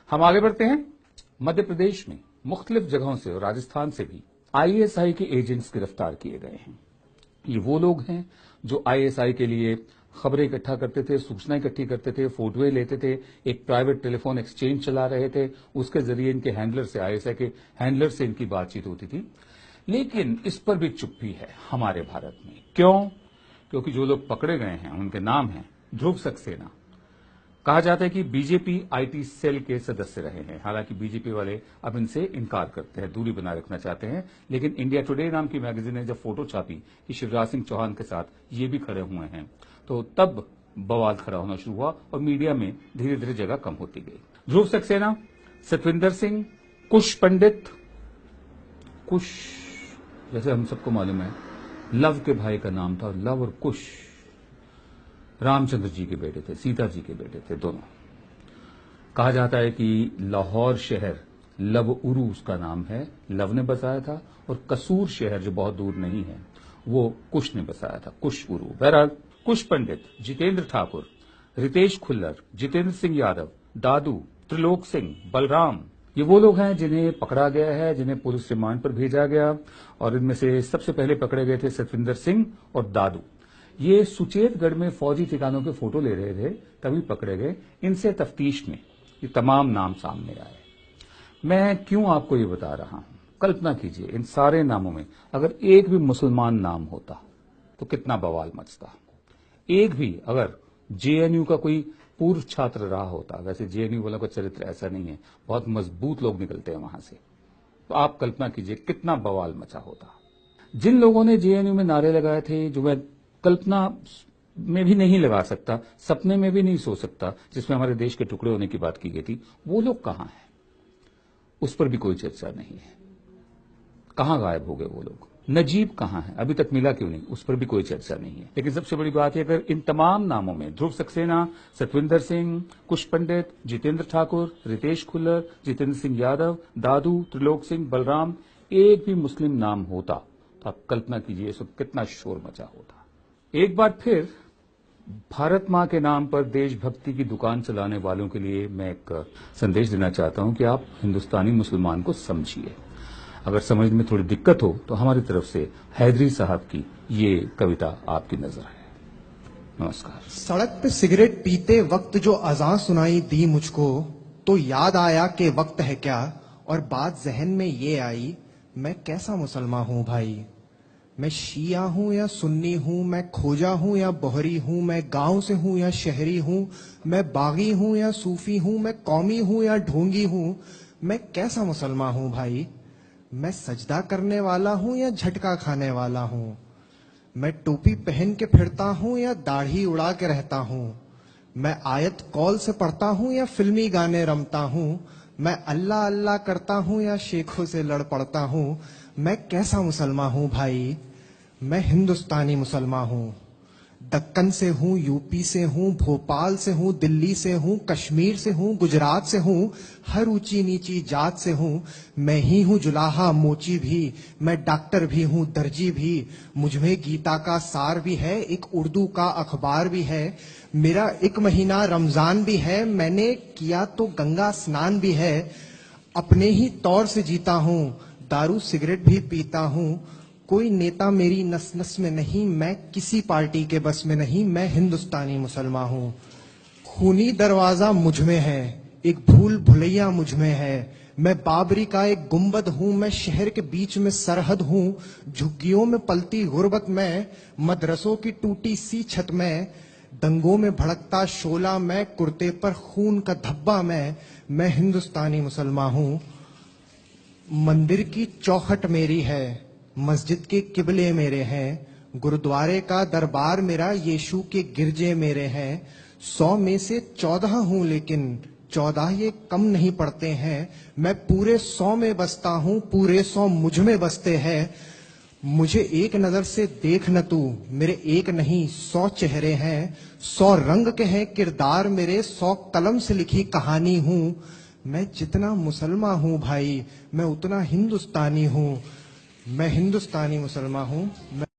हम आगे बढ़ते हैं। मध्य प्रदेश में मुख्तलिफ जगहों से और राजस्थान से भी आईएसआई के एजेंट्स गिरफ्तार किए गए हैं। ये वो लोग हैं जो आईएसआई के लिए खबरें इकट्ठा करते थे, सूचना इकट्ठी करते थे, फोटोएं लेते थे, एक प्राइवेट टेलीफोन एक्सचेंज चला रहे थे, उसके जरिए इनके हैंडलर से, आईएसआई के हैंडलर से इनकी बातचीत होती थी। लेकिन इस पर भी चुप्पी है हमारे भारत में। क्यों? क्योंकि जो लोग पकड़े गए हैं उनके नाम हैं ध्रुव सक्सेना। कहा जाता है कि बीजेपी आईटी सेल के सदस्य रहे हैं। हालांकि बीजेपी वाले अब इनसे इनकार करते हैं, दूरी बनाए रखना चाहते हैं। लेकिन इंडिया टुडे नाम की मैगजीन ने जब फोटो छापी कि शिवराज सिंह चौहान के साथ ये भी खड़े हुए हैं, तो तब बवाल खड़ा होना शुरू हुआ और मीडिया में धीरे धीरे जगह कम होती गई। ध्रुव सक्सेना, सतविंदर सिंह, कुश पंडित, कुश जैसे हम सबको मालूम है लव के भाई का नाम था, लव और कुश रामचंद्र जी के बेटे थे, सीता जी के बेटे थे दोनों। कहा जाता है कि लाहौर शहर लव उरू उसका नाम है, लव ने बसाया था, और कसूर शहर जो बहुत दूर नहीं है वो कुश ने बसाया था, कुश उरू। बहरहाल कुश पंडित, जितेंद्र ठाकुर, रितेश खुल्लर, जितेंद्र सिंह यादव, दादू, त्रिलोक सिंह, बलराम, ये वो लोग हैं जिन्हें पकड़ा गया है, जिन्हें पुलिस रिमांड पर भेजा गया। और इनमें से सबसे पहले पकड़े गए थे सतविंदर सिंह और दादू। ये सुचेतगढ़ में फौजी ठिकानों के फोटो ले रहे थे, तभी पकड़े गए। इनसे तफ्तीश में ये तमाम नाम सामने आए। मैं क्यों आपको ये बता रहा हूं? कल्पना कीजिए इन सारे नामों में अगर एक भी मुसलमान नाम होता तो कितना बवाल मचता। एक भी अगर जेएनयू का कोई पूर्व छात्र रहा होता, वैसे जेएनयू वालों का चरित्र ऐसा नहीं है, बहुत मजबूत लोग निकलते हैं वहां से, तो आप कल्पना कीजिए कितना बवाल मचा होता। जिन लोगों ने जेएनयू में नारे लगाए थे, जो मैं कल्पना में भी नहीं लगा सकता, सपने में भी नहीं सोच सकता, जिसमें हमारे देश के टुकड़े होने की बात की गई थी, वो लोग कहां हैं? उस पर भी कोई चर्चा नहीं है। कहां गायब हो गए वो लोग? नजीब कहां है? अभी तक मिला क्यों नहीं? उस पर भी कोई चर्चा नहीं है। लेकिन सबसे बड़ी बात यह, अगर इन तमाम नामों में ध्रुव सक्सेना, सतविंदर सिंह, कुश पंडित, जितेंद्र ठाकुर, रितेश खुल्लर, जितेंद्र सिंह यादव, दादू, त्रिलोक सिंह, बलराम, एक भी मुस्लिम नाम होता तो आप कल्पना कीजिए इस वक्त कितना शोर मचा होता। एक बार फिर भारत मां के नाम पर देशभक्ति की दुकान चलाने वालों के लिए मैं एक संदेश देना चाहता हूं कि आप हिंदुस्तानी मुसलमान को समझिए। अगर समझ में थोड़ी दिक्कत हो तो हमारी तरफ से हैदरी साहब की ये कविता आपकी नजर है। नमस्कार। सड़क पे सिगरेट पीते वक्त जो अज़ान सुनाई दी मुझको, तो याद आया कि वक्त है क्या, और बात जहन में ये आई, मैं कैसा मुसलमान हूँ भाई। मैं शिया हूँ या सुन्नी हूँ, मैं खोजा हूँ या बोहरी हूँ, मैं गांव से हूँ या शहरी हूँ, मैं बागी हूँ या सूफी हूँ, मैं कौमी हूँ या ढोंगी हूँ, मैं कैसा मुसलमान हूँ भाई। मैं सजदा करने वाला हूँ या झटका खाने वाला हूँ, मैं टोपी पहन के फिरता हूँ या दाढ़ी उड़ा के रहता हूँ, मैं आयत कौल से पढ़ता हूँ या फिल्मी गाने रमता हूँ, मैं अल्लाह अल्लाह करता हूँ या शेखों से लड़ पड़ता हूँ, मैं कैसा मुसलमान हूँ भाई। मैं हिंदुस्तानी मुसलमान हूँ। दक्कन से हूँ, यूपी से हूँ, भोपाल से हूँ, दिल्ली से हूँ, कश्मीर से हूँ, गुजरात से हूँ, हर ऊंची नीची जात से हूँ। मैं ही हूँ जुलाहा मोची भी, मैं डॉक्टर भी हूँ दर्जी भी, मुझमें गीता का सार भी है, एक उर्दू का अखबार भी है, मेरा एक महीना रमजान भी है, मैंने किया तो गंगा स्नान भी है। अपने ही तौर से जीता हूँ, दारू सिगरेट भी पीता हूँ, कोई नेता मेरी नस नस में नहीं, मैं किसी पार्टी के बस में नहीं, मैं हिंदुस्तानी मुसलमान हूँ। खूनी दरवाजा मुझ में है, एक भूल भुलैया मुझ में है, मैं बाबरी का एक गुंबद हूँ, मैं शहर के बीच में सरहद हूँ, झुग्गियों में पलती गुर्बत में, मदरसों की टूटी सी छत में, दंगों में भड़कता शोला मैं, कुर्ते पर खून का धब्बा मैं हिंदुस्तानी मुसलमान हूँ। मंदिर की चौखट मेरी है, मस्जिद के किबले मेरे हैं, गुरुद्वारे का दरबार मेरा, यीशु के गिरजे मेरे हैं। 100 में से 14 हूँ लेकिन 14 ये कम नहीं पड़ते हैं, मैं पूरे 100 में बसता हूँ, पूरे 100 मुझ में बसते हैं। मुझे एक नजर से देख न तू, मेरे एक नहीं 100 चेहरे हैं, 100 रंग के हैं किरदार मेरे, 100 कलम से लिखी कहानी हूँ। मैं जितना मुसलमान हूँ भाई, मैं उतना हिंदुस्तानी हूँ। मैं हिंदुस्तानी मुसलमान हूँ।